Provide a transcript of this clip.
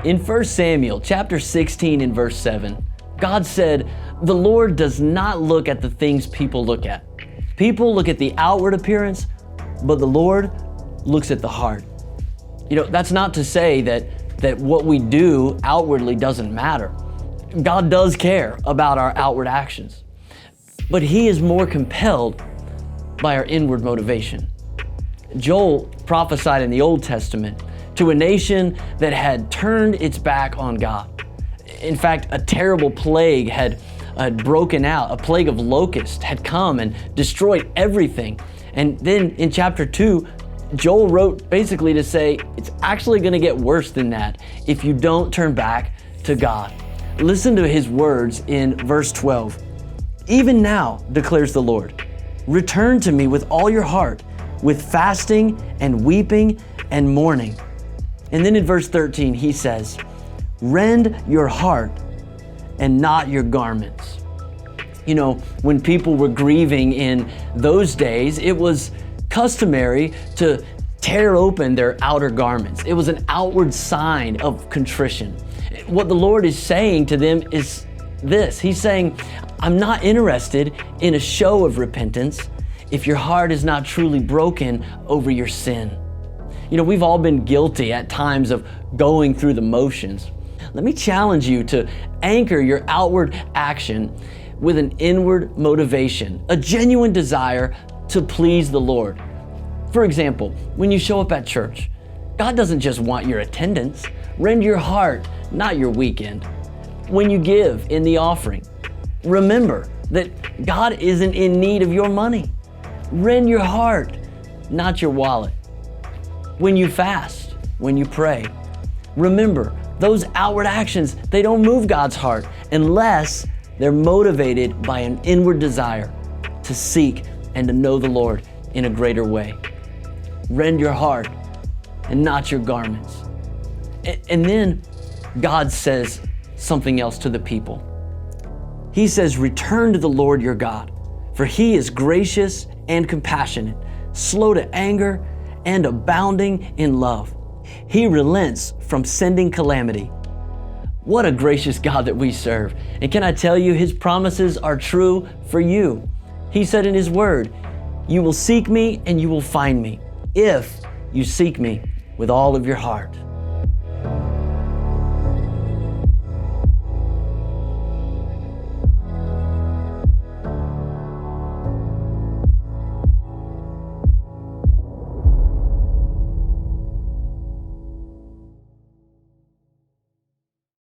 In 1 Samuel chapter 16 and verse 7, God said, "The Lord does not look at the things people look at. People look at the outward appearance, but the Lord looks at the heart." That's not to say that what we do outwardly doesn't matter. God does care about our outward actions, but He is more compelled by our inward motivation. Joel prophesied in the Old Testament to a nation that had turned its back on God. In fact, a terrible plague had broken out. A plague of locusts had come and destroyed everything. And then in chapter 2, Joel wrote basically to say, it's actually going to get worse than that if you don't turn back to God. Listen to his words in verse 12. "Even now, declares the Lord, return to me with all your heart, with fasting and weeping and mourning." And then in verse 13, he says, "Rend your heart and not your garments." When people were grieving in those days, it was customary to tear open their outer garments. It was an outward sign of contrition. What the Lord is saying to them is this. He's saying, I'm not interested in a show of repentance if your heart is not truly broken over your sin. We've all been guilty at times of going through the motions. Let me challenge you to anchor your outward action with an inward motivation, a genuine desire to please the Lord. For example, when you show up at church, God doesn't just want your attendance. Rend your heart, not your weekend. When you give in the offering, remember that God isn't in need of your money. Rend your heart, not your wallet. When you fast, when you pray, remember those outward actions, they don't move God's heart unless they're motivated by an inward desire to seek and to know the Lord in a greater way. Rend your heart and not your garments. And then God says something else to the people. He says, return to the Lord your God, for He is gracious and compassionate, slow to anger and abounding in love. He relents from sending calamity. What a gracious God that we serve. And can I tell you, His promises are true for you. He said in His word, you will seek me and you will find me if you seek me with all of your heart.